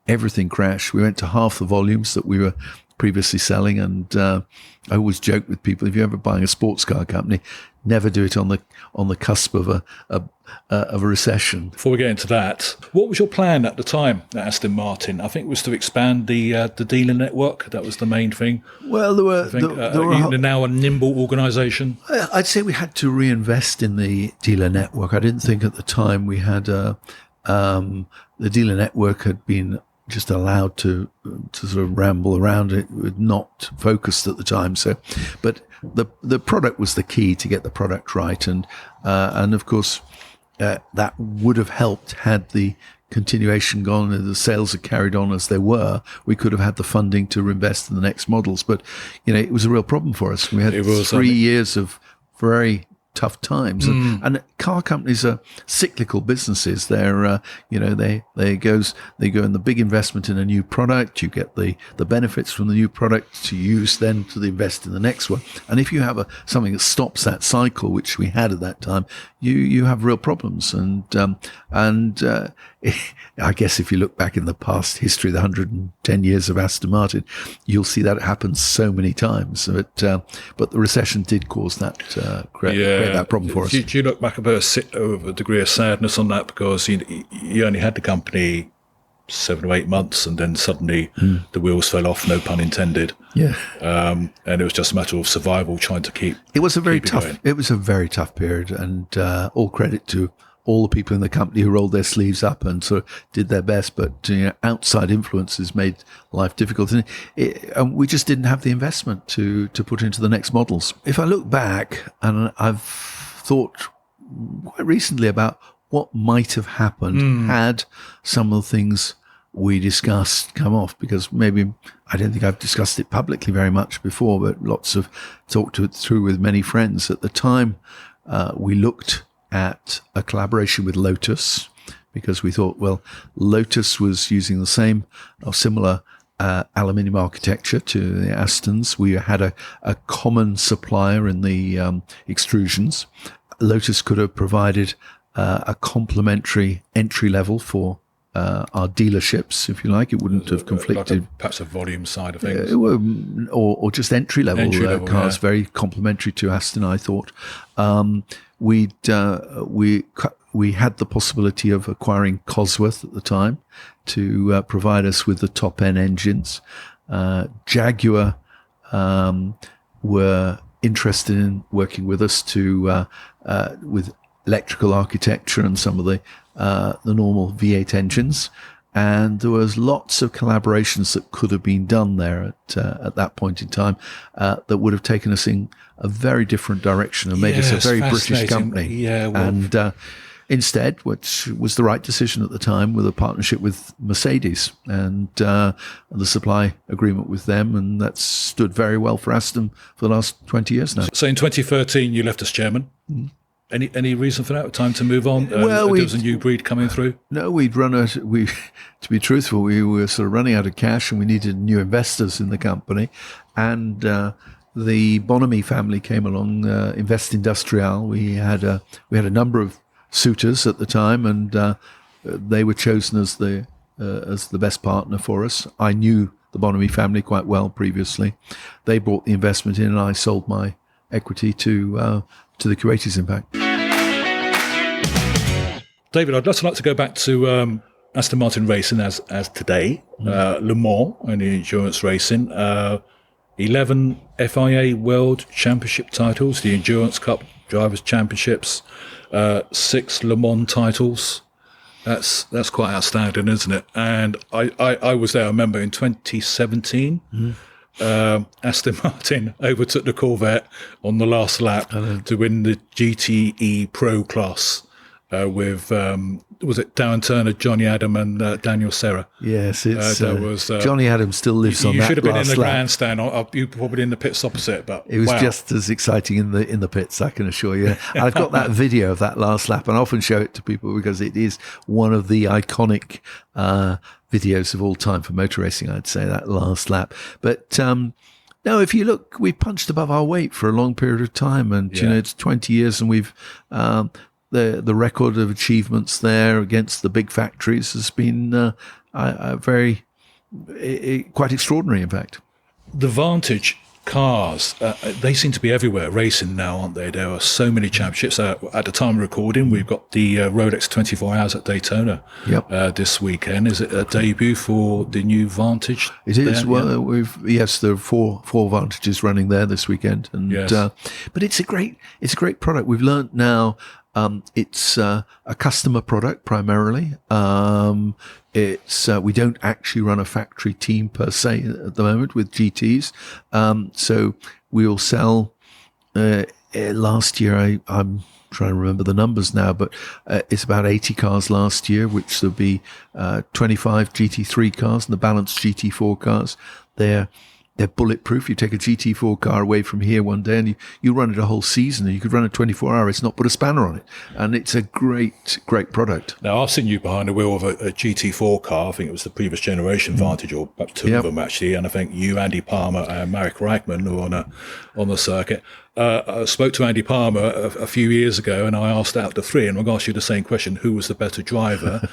everything crashed. We went to half the volumes that we were previously selling, and I always joke with people, if you're ever buying a sports car company, never do it on the cusp of a recession. Before we get into that, what was your plan at the time at Aston Martin? I think it was to expand the dealer network. That was the main thing. Well, You're now a nimble organisation. I'd say we had to reinvest in the dealer network. I didn't think at the time we had the dealer network had been just allowed to sort of ramble around. It was not focused at the time. So, but the product was the key to get the product right, and of course that would have helped had the continuation gone and the sales had carried on as they were. We could have had the funding to invest in the next models, but it was a real problem for us. We had 3 years of very tough times, and car companies are cyclical businesses. They're they go in the big investment in a new product. You get the benefits from the new product to use then to invest in the next one. And if you have something that stops that cycle, which we had at that time, you have real problems. And I guess if you look back in the past history, the 110 years of Aston Martin, you'll see that it happens so many times. But the recession did cause that create that problem for us. Do you look back with a degree of sadness on that, because you only had the company 7 or 8 months, and then suddenly the wheels fell off, no pun intended. Yeah. And it was just a matter of survival, trying to keep. It was a very tough period, and all credit to all the people in the company who rolled their sleeves up and sort of did their best, but outside influences made life difficult, and we just didn't have the investment to put into the next models. If I look back, and I've thought quite recently about what might have happened had some of the things we discussed come off, because maybe I don't think I've discussed it publicly very much before, but lots of talked it through with many friends. At the time, we looked at a collaboration with Lotus, because we thought, well, Lotus was using the same or similar aluminium architecture to the Astons. We had a common supplier in the extrusions. Lotus could have provided a complementary entry level for our dealerships, if you like. It wouldn't have conflicted. Like perhaps a volume side of things. Or just entry level cars, very complementary to Aston, I thought. We had the possibility of acquiring Cosworth at the time to provide us with the top end engines. Jaguar were interested in working with us with electrical architecture and some of the normal V8 engines. And there was lots of collaborations that could have been done there at that point in time that would have taken us in a very different direction and made us a very British company. Yeah, well, and instead, which was the right decision at the time, with a partnership with Mercedes and the supply agreement with them, and that's stood very well for Aston for the last 20 years now. So in 2013, you left as chairman. Any reason for that? Time to move on? Well, there was a new breed coming through. No, to be truthful, we were sort of running out of cash, and we needed new investors in the company. And the Bonamy family came along, Invest Industrial. We had a number of suitors at the time, and they were chosen as the best partner for us. I knew the Bonamy family quite well previously. They brought the investment in, and I sold my equity to the Kuwaitis, in fact. David, I'd just like to go back to Aston Martin racing as today, Le Mans and the endurance racing. 11 FIA World Championship titles, the Endurance Cup Drivers' Championships, 6 Le Mans titles. That's quite outstanding, isn't it? And I was there, I remember, in 2017. Aston Martin overtook the Corvette on the last lap to win the GTE Pro class with was it Darren Turner, Johnny Adam, and Daniel Serra? Yes, it's Johnny Adam still lives on that. You should have been in the lap. grandstand. You probably in the pits opposite, but it was just as exciting in the pits, I can assure you. And I've got that video of that last lap, and I often show it to people because it is one of the iconic videos of all time for motor racing, I'd say, that last lap. But no, if you look, we punched above our weight for a long period of time, and it's 20 years, and we've the record of achievements there against the big factories has been quite extraordinary, in fact. The Vantage cars, they seem to be everywhere racing now, aren't they? There are so many championships. At the time of recording, we've got the Rolex 24 Hours at Daytona this weekend. Is it a debut for the new Vantage? It is. There? Well, there are four Vantages running there this weekend, and but it's a great product. We've learnt now. It's a customer product primarily. We don't actually run a factory team per se at the moment with GTs. So we'll sell. Last year, I'm trying to remember the numbers now, but it's about 80 cars last year, which there'll be 25 GT3 cars and the balance GT4 cars. They're bulletproof. You take a GT4 car away from here one day and you run it a whole season, and you could run it 24 hours, not put a spanner on it. And it's a great product. Now, I've seen you behind the wheel of a GT4 car. I think it was the previous generation Vantage, or perhaps two of them actually. And I think you, Andy Palmer, and Marek Reichman were on the circuit. I spoke to Andy Palmer a few years ago, and I asked out the three, and I'm going to ask you the same question: who was the better driver?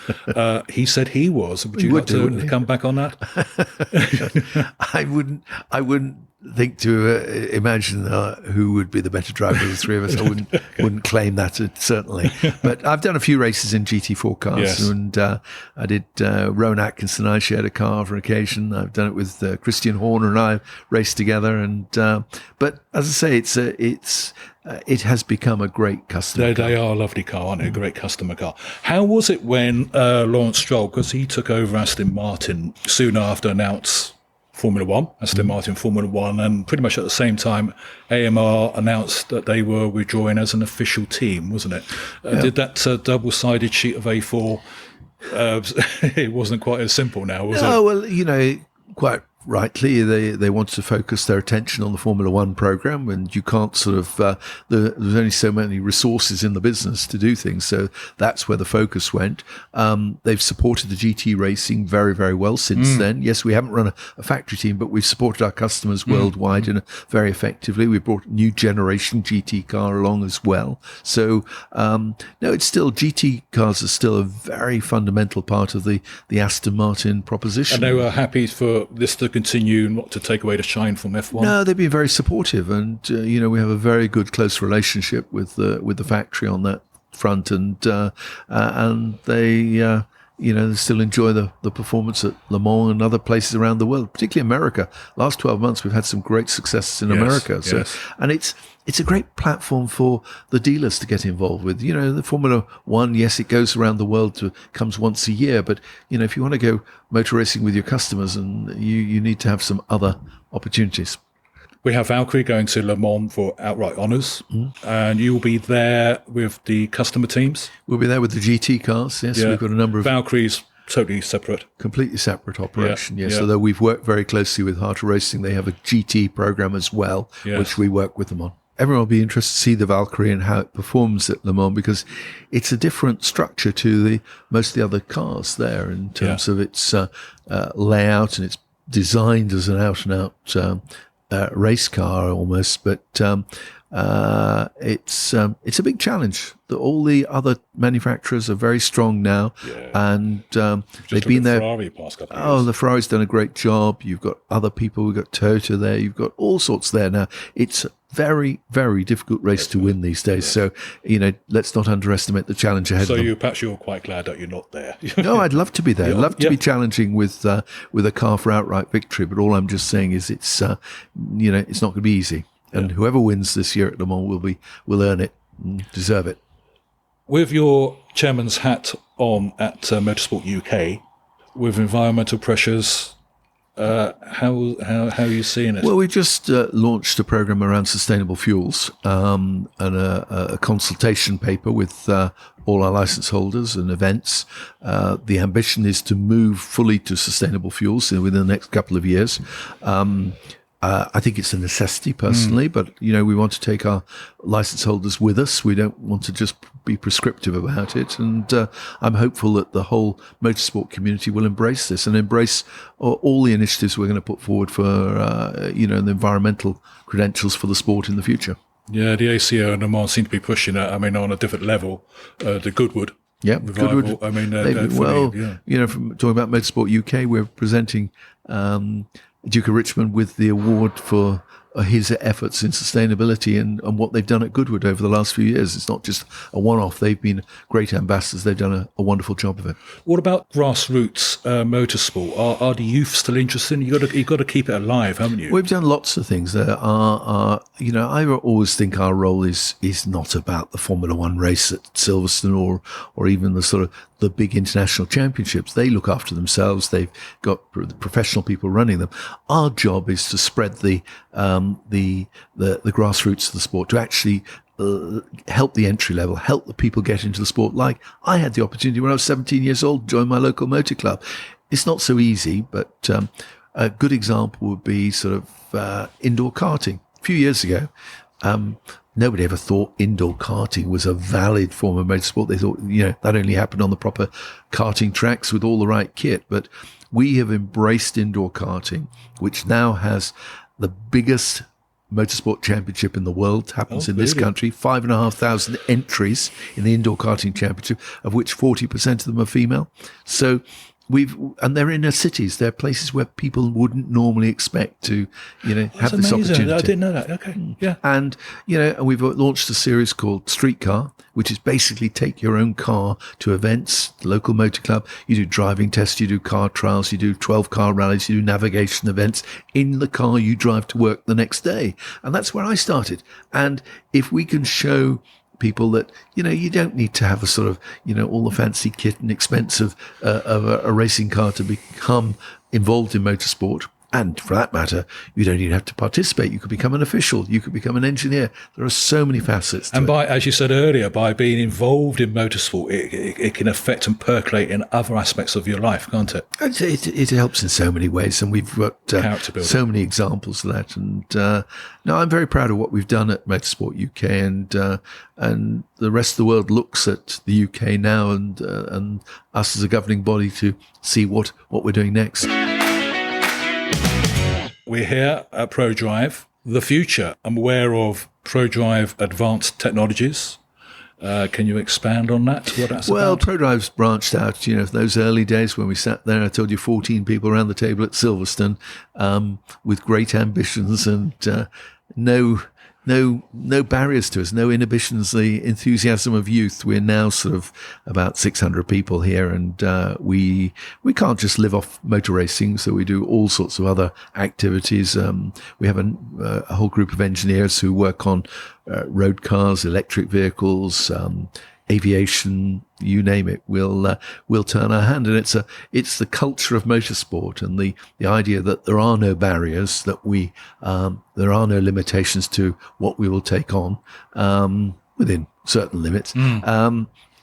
He said he was. Would you like to come back on that? I wouldn't think to imagine who would be the better driver of the three of us. I wouldn't claim that, certainly. But I've done a few races in GT4 cars, and I did. Rowan Atkinson and I shared a car for an occasion. I've done it with Christian Horner, and I raced together. And but as I say, it has become a great customer car. They are a lovely car, aren't they? A great customer car. How was it when Lawrence Stroll, because he took over Aston Martin soon after, announced Formula One, Aston Martin Formula One, and pretty much at the same time, AMR announced that they were withdrawing as an official team, wasn't it? Did that double-sided sheet of A4, it wasn't quite as simple now, was it? Oh, well, quite rightly, they wanted to focus their attention on the Formula One program, and you can't sort of, there's only so many resources in the business to do things, so that's where the focus went. They've supported the GT racing very, very well since then. Yes, we haven't run a factory team, but we've supported our customers worldwide and very effectively. We brought a new generation GT car along as well. So, no, it's still, GT cars are still a very fundamental part of the Aston Martin proposition. And they were happy for this to continue and not to take away the shine from F1? No, they've been very supportive, and we have a very good, close relationship with the factory on that front, and they they still enjoy the performance at Le Mans and other places around the world, particularly America. Last 12 months, we've had some great successes in America. So, and it's a great platform for the dealers to get involved with. The Formula One, yes, it goes around the world, comes once a year, but if you want to go motor racing with your customers, and you need to have some other opportunities. We have Valkyrie going to Le Mans for outright honours, and you will be there with the customer teams? We'll be there with the GT cars, yes. Yeah. We've got a number of... Valkyrie's totally separate. Completely separate operation, yes. Although we've worked very closely with Harter Racing, they have a GT program as well, which we work with them on. Everyone will be interested to see the Valkyrie and how it performs at Le Mans, because it's a different structure to most of the other cars there in terms of its layout, and it's designed as an out-and-out race car almost, but it's a big challenge. All the other manufacturers are very strong now, and they've been there. Ferrari past couple of years. The Ferrari's done a great job. You've got other people. We've got Toyota there. You've got all sorts there now. It's a very, very difficult race to win these days. So let's not underestimate the challenge ahead. So you're quite glad that you're not there. No, I'd love to be there. I'd love to be challenging with a car for outright victory. But all I'm just saying is it's not going to be easy. And whoever wins this year at Le Mans will earn it and deserve it. With your chairman's hat on at Motorsport UK, with environmental pressures, how are you seeing it? Well, we just launched a program around sustainable fuels and a consultation paper with all our license holders and events. The ambition is to move fully to sustainable fuels within the next couple of years. I think it's a necessity personally, but we want to take our license holders with us. We don't want to just be prescriptive about it, and I'm hopeful that the whole motorsport community will embrace this and embrace all the initiatives we're going to put forward for the environmental credentials for the sport in the future. Yeah, the ACO and Le Mans seem to be pushing it. I mean, on a different level. The Goodwood. Yeah, Revival. Goodwood. I mean, from talking about Motorsport UK, we're presenting Duke of Richmond with the award for his efforts in sustainability and what they've done at Goodwood over the last few years. It's not just a one-off. They've been great ambassadors. They've done a wonderful job of it. What about grassroots motorsport? Are the youth still interested? You've got to keep it alive, haven't you? We've done lots of things. I always think our role is not about the Formula One race at Silverstone or even the sort of the big international championships. They look after themselves. They've got professional people running them. Our job is to spread the grassroots of the sport, to actually help the entry level, help the people get into the sport. Like I had the opportunity when I was 17 years old to join my local motor club. It's not so easy, but a good example would be sort of indoor karting. A few years ago, nobody ever thought indoor karting was a valid form of motorsport. They thought, that only happened on the proper karting tracks with all the right kit. But we have embraced indoor karting, which now has the biggest motorsport championship in the world. Happens in this country. 5,500 entries in the indoor karting championship, of which 40% of them are female. So and they're inner cities. They're places where people wouldn't normally expect to, have this opportunity. I didn't know that. Okay, yeah. And we've launched a series called Streetcar, which is basically take your own car to events, local motor club. You do driving tests, you do car trials, you do 12-car rallies, you do navigation events. In the car, you drive to work the next day, and that's where I started. And if we can show people that you don't need to have a sort of all the fancy kit and expense of a racing car to become involved in motorsport. And for that matter, you don't even have to participate. You could become an official. You could become an engineer. There are so many facets to it. And as you said earlier, by being involved in motorsport, it can affect and percolate in other aspects of your life, can't it? It helps in so many ways, and we've got so many examples of that. And no, I'm very proud of what we've done at Motorsport UK, and the rest of the world looks at the UK now and us as a governing body to see what we're doing next. We're here at Prodrive. The future. I'm aware of Prodrive Advanced Technologies. Can you expand on that? What that's about? Prodrive's branched out. Those early days when we sat there, I told you 14 people around the table at Silverstone with great ambitions and no barriers to us, no inhibitions, the enthusiasm of youth. We're now sort of about 600 people here, and we can't just live off motor racing, so we do all sorts of other activities. We have a whole group of engineers who work on road cars, electric vehicles, aviation, you name it. We'll turn our hand, and it's the culture of motorsport and the idea that there are no barriers, that there are no limitations to what we will take on within certain limits.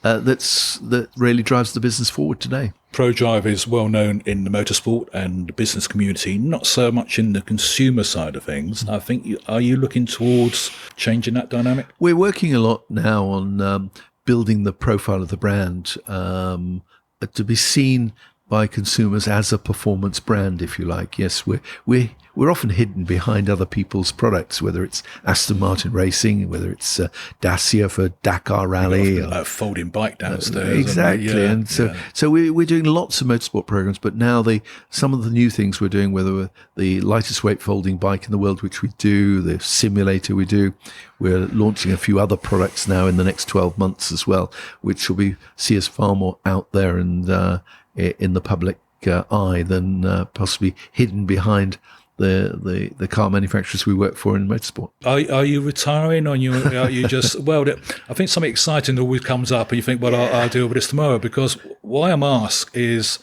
That really drives the business forward today. Prodrive is well known in the motorsport and the business community, not so much in the consumer side of things. I think are you looking towards changing that dynamic? We're working a lot now on building the profile of the brand to be seen by consumers as a performance brand, if you like. Yes, we're often hidden behind other people's products, whether it's Aston Martin Racing, whether it's Dacia for Dakar Rally, a folding bike downstairs. Exactly, yeah, and so we're doing lots of motorsport programs. But now some of the new things we're doing, whether the lightest weight folding bike in the world, which we do, the simulator we do. We're launching a few other products now in the next 12 months as well, which will see us far more out there and in the public eye than possibly hidden behind the car manufacturers we work for in motorsport. Are you retiring, or are you just I think something exciting always comes up and you think, I'll deal with this tomorrow. Because why I'm asked is,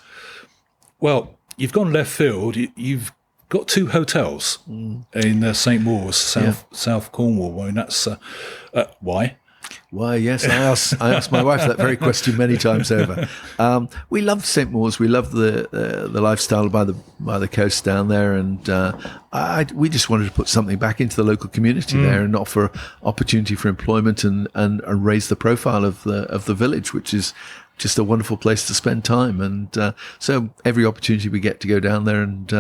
you've gone left field. You've got 2 hotels in St. Mawes, South Cornwall. I mean, that's why? Why, yes, I asked my wife that very question many times over. We love St. Mawes. We love the lifestyle by the coast down there, and we just wanted to put something back into the local community there and offer opportunity for employment and raise the profile of the village, which is just a wonderful place to spend time. And so every opportunity we get to go down there, and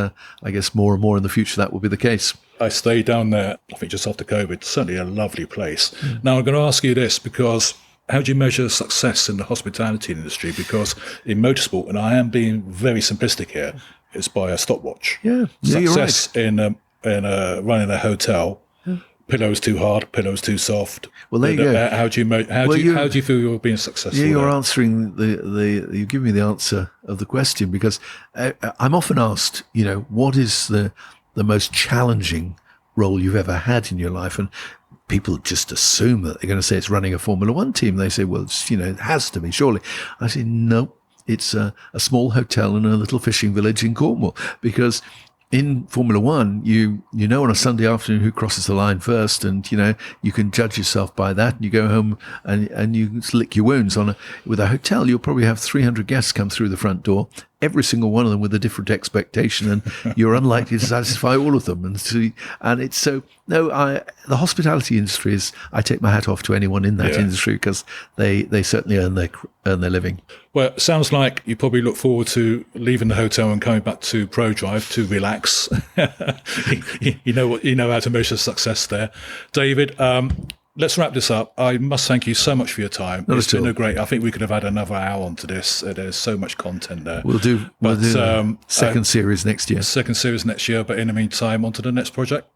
I guess more and more in the future that will be the case. I stayed down there, I think just after COVID. Certainly a lovely place. Now I'm going to ask you this, because how do you measure success in the hospitality industry? Because in motorsport, and I am being very simplistic here, it's by a stopwatch. Yeah, success you're right. in running a hotel. Pillows too hard, pillows too soft. Well, there you go. How do you feel you're being successful? Yeah, you're there? answering you give me the answer of the question, because I'm often asked, what is the most challenging role you've ever had in your life? And people just assume that they're going to say it's running a Formula One team. They say, well, it has to be, surely. I say, no, it's a small hotel in a little fishing village in Cornwall, because in Formula One, you know on a Sunday afternoon who crosses the line first, and you can judge yourself by that. And you go home and you lick your wounds. With a hotel, you'll probably have 300 guests come through the front door, every single one of them with a different expectation, and you're unlikely to satisfy all of them. And it's so the hospitality industry is. I take my hat off to anyone in that industry, because they certainly earn their living. Well, it sounds like you probably look forward to leaving the hotel and coming back to Prodrive to relax. you know how to measure success there, David. Let's wrap this up. I must thank you so much for your time. It's been I think we could have had another hour onto this. There's so much content there. We'll do second series next year. Second series next year. But in the meantime, on to the next project.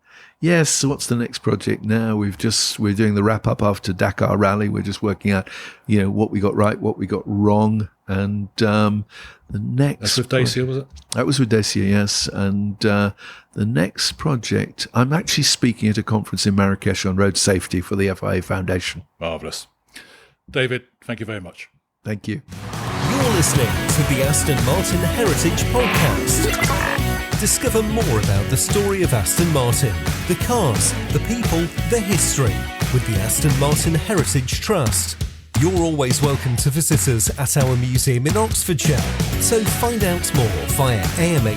Yes. So what's the next project now? We're doing the wrap up after Dakar Rally. We're just working out, what we got right, what we got wrong, and the next. That's with Dacia, was it? That was with Dacia, yes. And the next project, I'm actually speaking at a conference in Marrakesh on road safety for the FIA Foundation. Marvellous. David, thank you very much. Thank you. You're listening to the Aston Martin Heritage Podcast. Discover more about the story of Aston Martin, the cars, the people, the history with the Aston Martin Heritage Trust. You're always welcome to visit us at our museum in Oxfordshire, so find out more via amht.org.uk.